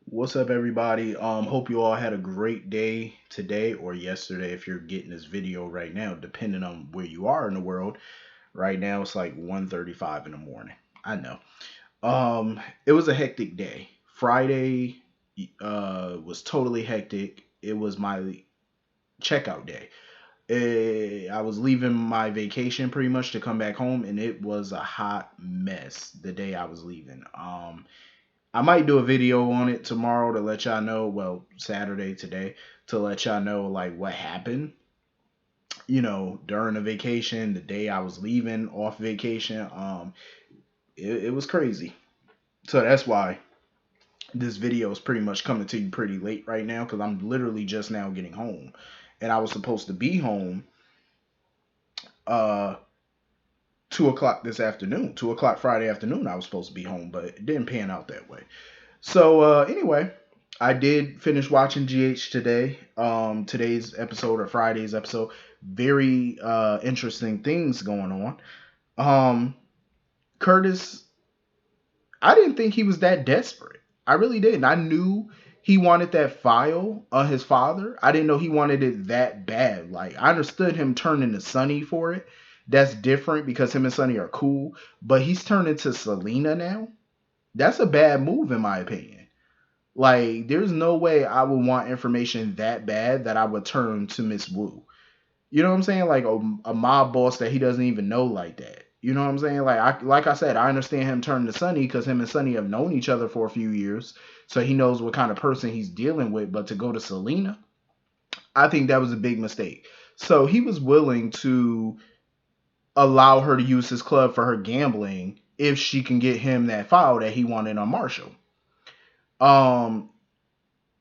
What's up, everybody? Hope you all had a great day today or yesterday if you're getting this video right now, depending on where you are in the world. Right now it's like 1:35 in the morning. I know. It was a hectic day. Friday was totally hectic. It was my checkout day. I was leaving my vacation pretty much to come back home, and it was a hot mess the day I was leaving. I might do a video on it tomorrow to let y'all know, well, Saturday today, to let y'all know like what happened, during the vacation, the day I was leaving off vacation. It was crazy. So that's why this video is pretty much coming to you pretty late right now because I'm literally just now getting home. And I was supposed to be home uh 2 o'clock this afternoon. 2 o'clock Friday afternoon I was supposed to be home, but it didn't pan out that way. So anyway, I did finish watching GH today. Today's episode or Friday's episode, very interesting things going on. Curtis, I didn't think he was that desperate. I really didn't. I knew he wanted that file on his father. I didn't know he wanted it that bad. Like I understood him turning to Sonny for it. That's different because him and Sonny are cool. But he's turning to Selena now. That's a bad move in my opinion. Like, there's no way I would want information that bad that I would turn to Miss Wu. You know what I'm saying? Like a mob boss that he doesn't even know like that. You know what I'm saying? Like I said, I understand him turning to Sonny because him and Sonny have known each other for a few years, so he knows what kind of person he's dealing with. But to go to Selena, I think that was a big mistake. So he was willing to allow her to use his club for her gambling if she can get him that file that he wanted on Marshall. Um,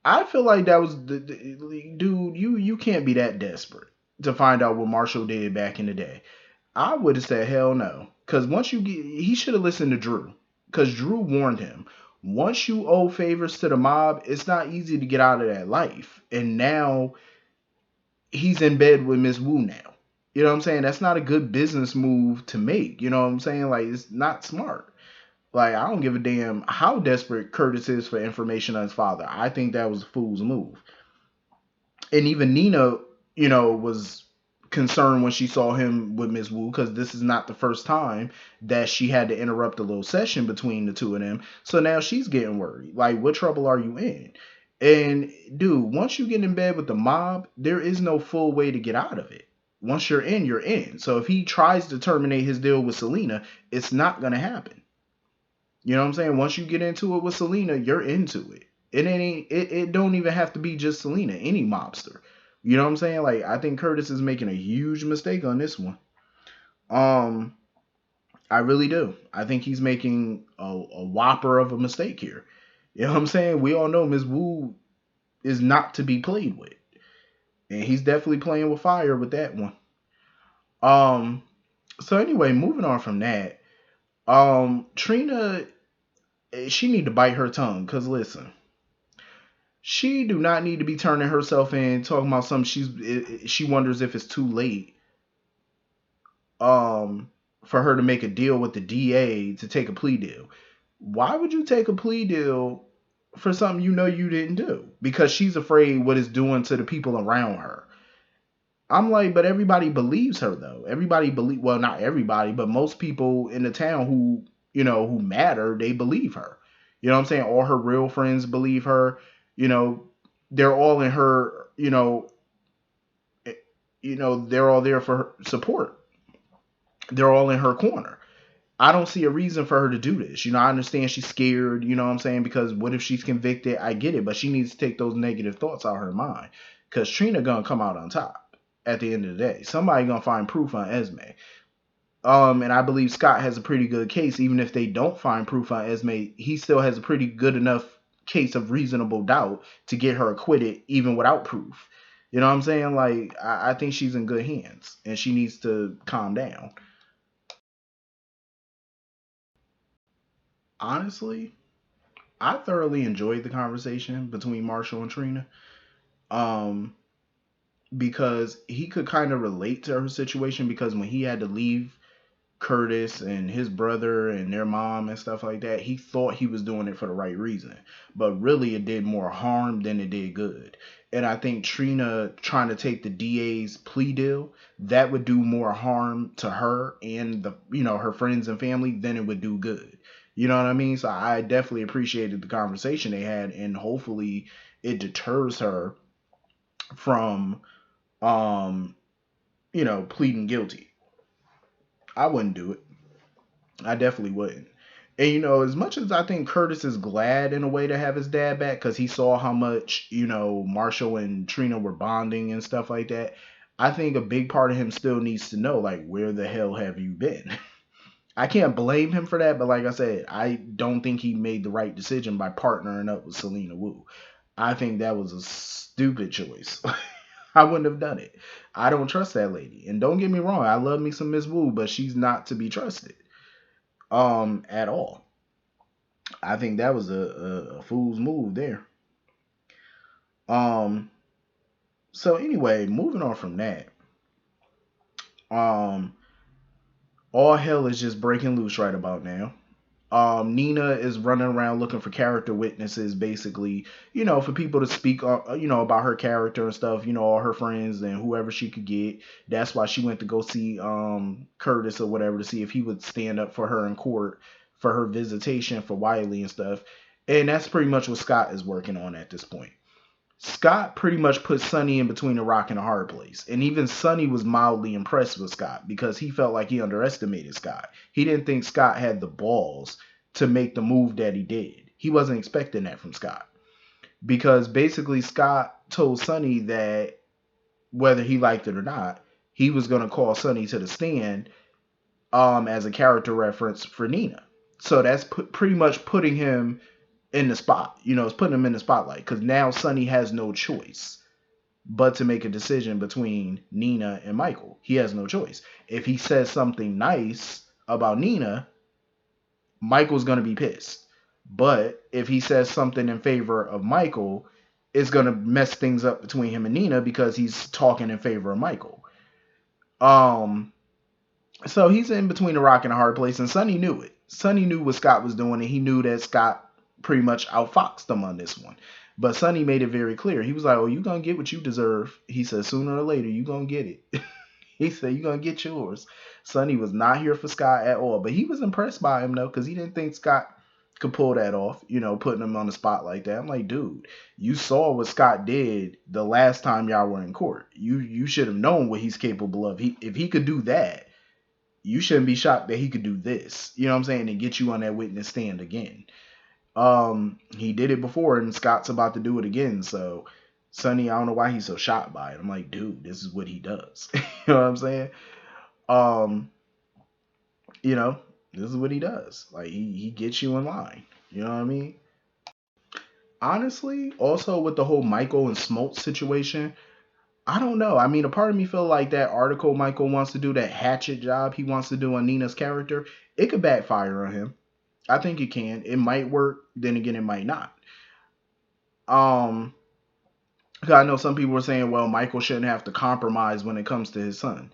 I feel like that was dude. You can't be that desperate to find out what Marshall did back in the day. I would have said hell no, because once you get, he should have listened to Drew, because Drew warned him. Once you owe favors to the mob, it's not easy to get out of that life. And now he's in bed with Miss Wu now. You know what I'm saying? That's not a good business move to make. You know what I'm saying? Like it's not smart. Like, I don't give a damn how desperate Curtis is for information on his father. I think that was a fool's move. And even Nina, was concerned when she saw him with Miss Wu because this is not the first time that she had to interrupt a little session between the two of them. So now she's getting worried. Like, what trouble are you in? And dude, once you get in bed with the mob, there is no full way to get out of it. Once you're in, you're in. So if he tries to terminate his deal with Selena, it's not gonna happen. You know what I'm saying? Once you get into it with Selena, you're into it. It don't even have to be just Selena, any mobster. You know what I'm saying? Like I think Curtis is making a huge mistake on this one. Um I really do. I think he's making a whopper of a mistake here. You know what I'm saying? We all know Ms. Wu is not to be played with. And he's definitely playing with fire with that one. Um so anyway, moving on from that. Trina, she need to bite her tongue cuz listen, she do not need to be turning herself in talking about something she wonders if it's too late um for her to make a deal with the DA to take a plea deal. Why would you take a plea deal for something you know you didn't do? Because she's afraid what it's doing to the people around her. I'm like, but everybody believes her though. Everybody believe, well, not everybody, but most people in the town who matter, they believe her. You know what I'm saying? All her real friends believe her. You know, they're all in her, eh, they're all there for her support. They're all in her corner. I don't see a reason for her to do this. I understand she's scared, you know what I'm saying? Because what if she's convicted? I get it, but she needs to take those negative thoughts out of her mind. Because Trina gonna come out on top at the end of the day. Somebody gonna find proof on Esme. And I believe Scott has a pretty good case. Even if they don't find proof on Esme, he still has a pretty good enough case of reasonable doubt to get her acquitted, even without proof. You know what I'm saying? Like, I think she's in good hands, and she needs to calm down. Honestly, I thoroughly enjoyed the conversation between Marshall and Trina. Um, because he could kind of relate to her situation because when he had to leave Curtis and his brother and their mom and stuff like that, he thought he was doing it for the right reason. But really, it did more harm than it did good. And I think Trina trying to take the DA's plea deal, that would do more harm to her and the her friends and family than it would do good. You know what I mean? So I definitely appreciated the conversation they had, and hopefully it deters her from pleading guilty. I wouldn't do it. I definitely wouldn't. And as much as I think Curtis is glad in a way to have his dad back because he saw how much, Marshall and Trina were bonding and stuff like that, I think a big part of him still needs to know, like, where the hell have you been? I can't blame him for that, but like I said, I don't think he made the right decision by partnering up with Selena Wu. I think that was a stupid choice. I wouldn't have done it. I don't trust that lady. And don't get me wrong, I love me some Miss Wu, but she's not to be trusted. At all. I think that was a fool's move there. Um, so anyway, moving on from that. Um, all hell is just breaking loose right about now. Nina is running around looking for character witnesses, basically, for people to speak, about her character and stuff, all her friends and whoever she could get. That's why she went to go see Curtis or whatever to see if he would stand up for her in court for her visitation for Wiley and stuff. And that's pretty much what Scott is working on at this point. Scott pretty much put Sonny in between a rock and a hard place. And even Sonny was mildly impressed with Scott because he felt like he underestimated Scott. He didn't think Scott had the balls to make the move that he did. He wasn't expecting that from Scott. Because basically Scott told Sonny that whether he liked it or not, he was going to call Sonny to the stand as a character reference for Nina. So that's pretty much putting him in the spot. It's putting him in the spotlight because now Sonny has no choice but to make a decision between Nina and Michael. He has no choice. If he says something nice about Nina, Michael's going to be pissed. But if he says something in favor of Michael, it's going to mess things up between him and Nina because he's talking in favor of Michael. So he's in between a rock and a hard place, and Sonny knew it. Sonny knew what Scott was doing, and he knew that Scott pretty much outfoxed him on this one. But Sonny made it very clear. He was like, "Oh, you gonna get what you deserve." He said, "Sooner or later, you gonna get it." He said, "You gonna get yours." Sonny was not here for Scott at all, but he was impressed by him though, because he didn't think Scott could pull that off. Putting him on the spot like that. I'm like, dude, you saw what Scott did the last time y'all were in court. You should have known what he's capable of. If he could do that, you shouldn't be shocked that he could do this. You know what I'm saying? And get you on that witness stand again. He did it before, and Scott's about to do it again. So, Sonny, I don't know why he's so shocked by it. I'm like, dude, this is what he does. You know what I'm saying? Um, this is what he does. Like he gets you in line. You know what I mean? Honestly, also with the whole Michael and Smoke situation, I don't know. I mean, a part of me feel like that article Michael wants to do, that hatchet job he wants to do on Nina's character, it could backfire on him. I think it can. It might work. Then again, it might not. Um, 'Cause I know some people were saying, well, Michael shouldn't have to compromise when it comes to his son.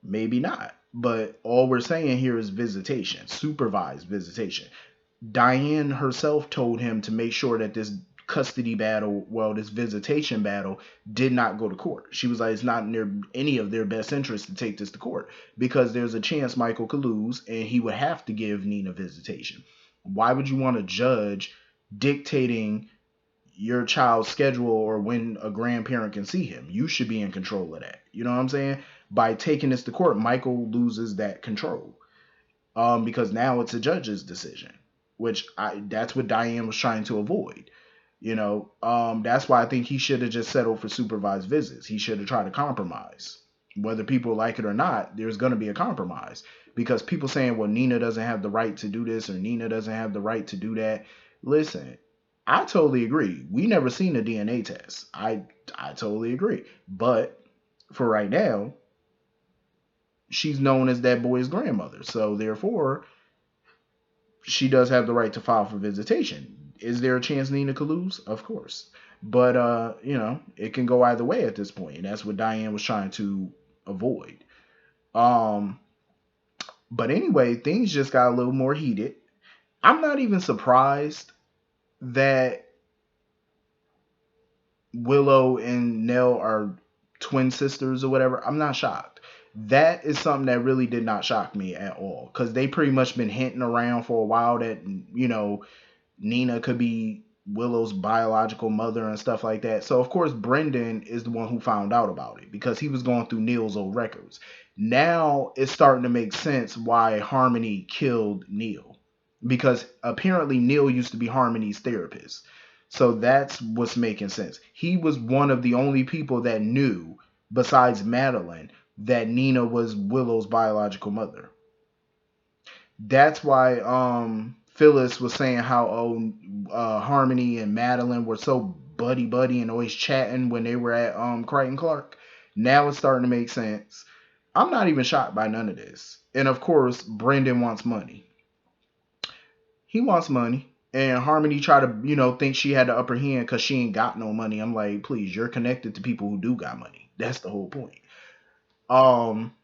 Maybe not. But all we're saying here is visitation, supervised visitation. Diane herself told him to make sure that this custody battle, well, this visitation battle, did not go to court. She was like, it's not in any of their best interest to take this to court because there's a chance Michael could lose and he would have to give Nina visitation. Why would you want a judge dictating your child's schedule or when a grandparent can see him? You should be in control of that. You know what I'm saying? By taking this to court, Michael loses that control. Because now it's a judge's decision, which that's what Diane was trying to avoid. That's why I think he should have just settled for supervised visits. He should have tried to compromise. Whether people like it or not, there's going to be a compromise because people saying, well, Nina doesn't have the right to do this or Nina doesn't have the right to do that. Listen, I totally agree. We never seen a DNA test. I totally agree. But for right now, she's known as that boy's grandmother. So therefore, she does have the right to file for visitation. Is there a chance Nina could lose? Of course. But it can go either way at this point. And that's what Diane was trying to avoid. Um But anyway, things just got a little more heated. I'm not even surprised that Willow and Nell are twin sisters or whatever. I'm not shocked. That is something that really did not shock me at all, because they pretty much been hinting around for a while that, you know, Nina could be Willow's biological mother and stuff like that. So of course Brendan is the one who found out about it because he was going through Neal's old records. Now it's starting to make sense why Harmony killed Neal, because apparently Neal used to be Harmony's therapist. So that's what's making sense. He was one of the only people that knew, besides Madeline, that Nina was Willow's biological mother. That's why Phyllis was saying how Harmony and Madeline were so buddy buddy and always chatting when they were at Crichton Clark. Now it's starting to make sense. I'm not even shocked by none of this. And of course, Brendan wants money. He wants money. And Harmony tried to, think she had the upper hand because she ain't got no money. I'm like, please, you're connected to people who do got money. That's the whole point. Um,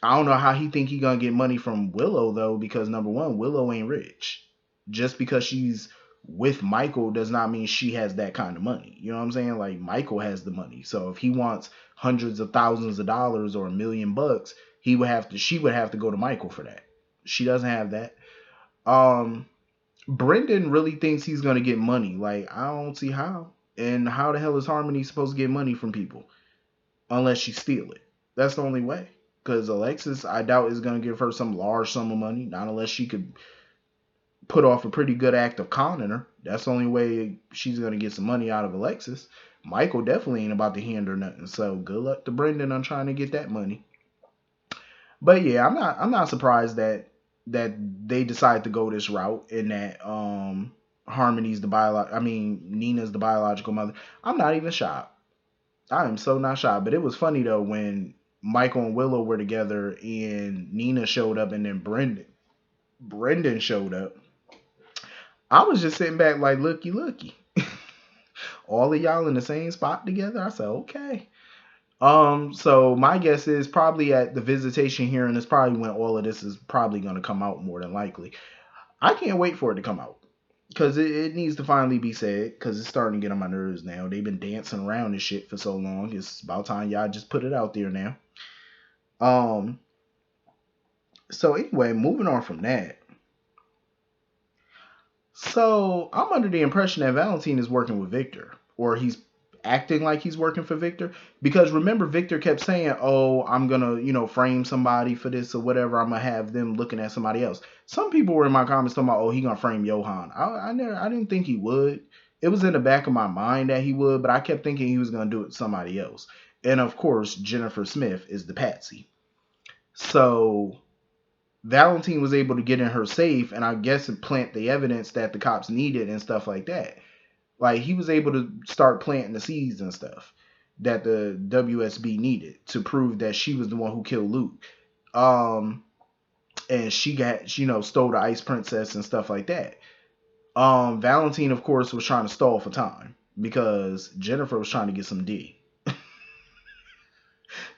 I don't know how he think he gonna get money from Willow though, because number one, Willow ain't rich. Just because she's with Michael does not mean she has that kind of money. You know what I'm saying? Like Michael has the money. So if he wants hundreds of thousands of dollars or $1 million, she would have to go to Michael for that. She doesn't have that. Um Brendan really thinks he's gonna get money. Like, I don't see how. And how the hell is Harmony supposed to get money from people? Unless she steal it. That's the only way. Because Alexis, I doubt, is going to give her some large sum of money. Not unless she could put off a pretty good act of conning her. That's the only way she's going to get some money out of Alexis. Michael definitely ain't about to hand her nothing. So good luck to Brendan on trying to get that money. But yeah, I'm not surprised that they decide to go this route, and that Harmony's the Nina's the biological mother. I'm not even shocked. I am so not shocked. But it was funny though when Michael and Willow were together and Nina showed up and then Brendan showed up. I was just sitting back like, looky, looky. All of y'all in the same spot together. I said, okay. So my guess is probably at the visitation hearing is probably when all of this is probably gonna come out more than likely. I can't wait for it to come out. Because it needs to finally be said, because it's starting to get on my nerves now. They've been dancing around this shit for so long. It's about time y'all just put it out there now. Um. So anyway, moving on from that. So I'm under the impression that Valentine is working with Victor, or he's acting like he's working for Victor. Because remember, Victor kept saying, "Oh, I'm gonna, frame somebody for this or whatever. I'm gonna have them looking at somebody else." Some people were in my comments talking about, "Oh, he gonna frame Johan." I didn't think he would. It was in the back of my mind that he would, but I kept thinking he was gonna do it to somebody else. And of course, Jennifer Smith is the patsy. So Valentine was able to get in her safe and I guess plant the evidence that the cops needed and stuff like that. Like he was able to start planting the seeds and stuff that the WSB needed to prove that she was the one who killed Luke. And she got, stole the Ice Princess and stuff like that. Valentine, of course, was trying to stall for time because Jennifer was trying to get some D.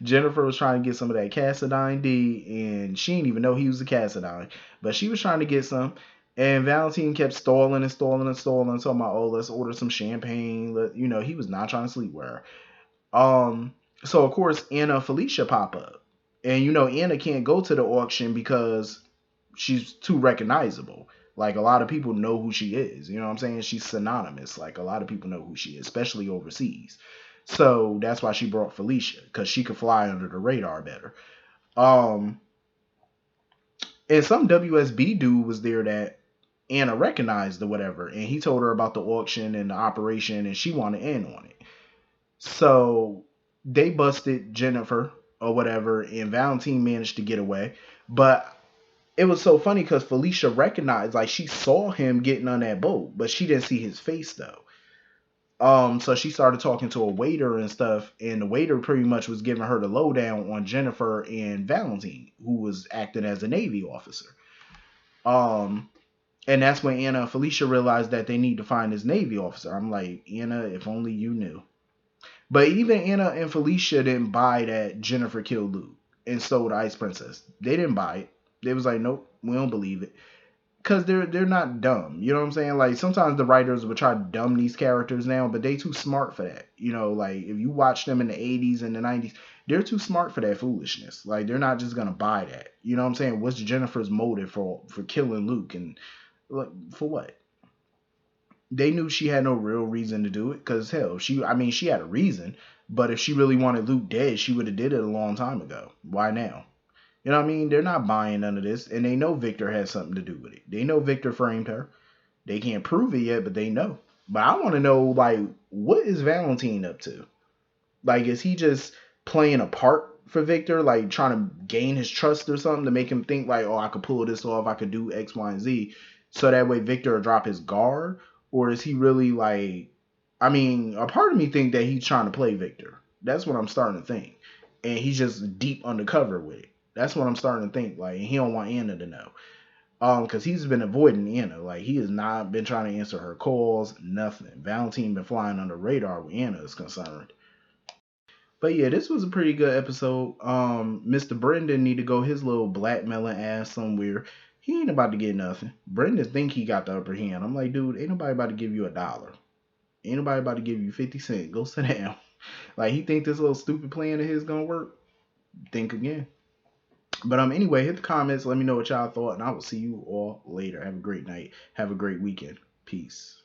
Jennifer was trying to get some of that Cassadine D, and she didn't even know he was a Cassadine, but she was trying to get some. And Valentine kept stalling and stalling and stalling, talking about, oh, let's order some champagne. He was not trying to sleep with her. So of course Anna and Felicia pop up, and Anna can't go to the auction because she's too recognizable. Like a lot of people know who she is. You know what I'm saying? She's synonymous. Like a lot of people know who she is, especially overseas. So that's why she brought Felicia, because she could fly under the radar better. Um, and some WSB dude was there that Anna recognized or whatever, and he told her about the auction and the operation, and she wanted in on it. So they busted Jennifer or whatever, and Valentine managed to get away. But it was so funny because Felicia recognized, like she saw him getting on that boat, but she didn't see his face though. So she started talking to a waiter and stuff, and the waiter pretty much was giving her the lowdown on Jennifer and Valentine, who was acting as a Navy officer. Um, and that's when Anna and Felicia realized that they need to find this Navy officer. I'm like, Anna, if only you knew. But even Anna and Felicia didn't buy that Jennifer killed Luke and stole the Ice Princess. They didn't buy it. They was like, nope, we don't believe it. Because they're not dumb. You know what I'm saying? Like, sometimes the writers would try to dumb these characters down, but they too smart for that. You know, like, if you watch them in the 80s and the 90s, they're too smart for that foolishness. Like, they're not just going to buy that. You know what I'm saying? What's Jennifer's motive for killing Luke? And, like, for what? They knew she had no real reason to do it. Because, hell, she had a reason. But if she really wanted Luke dead, she would have did it a long time ago. Why now? You know what I mean? They're not buying none of this, and they know Victor has something to do with it. They know Victor framed her. They can't prove it yet, but they know. But I want to know, like, what is Valentine up to? Like, is he just playing a part for Victor, like trying to gain his trust or something to make him think like, oh, I could pull this off, I could do X, Y, and Z, so that way Victor will drop his guard? Or is he really like? I mean, a part of me think that he's trying to play Victor. That's what I'm starting to think, and he's just deep undercover with it. That's what I'm starting to think. Like, he don't want Anna to know. Because he's been avoiding Anna. Like, he has not been trying to answer her calls, nothing. Valentine been flying under radar where Anna is concerned. But yeah, this was a pretty good episode. Mr. Brendan need to go his little blackmailing ass somewhere. He ain't about to get nothing. Brendan think he got the upper hand. I'm like, dude, ain't nobody about to give you $1. Ain't nobody about to give you 50 cents. Go sit down. Like, he think this little stupid plan of his gonna work? Think again. But anyway, hit the comments. Let me know what y'all thought, and I will see you all later. Have a great night. Have a great weekend. Peace.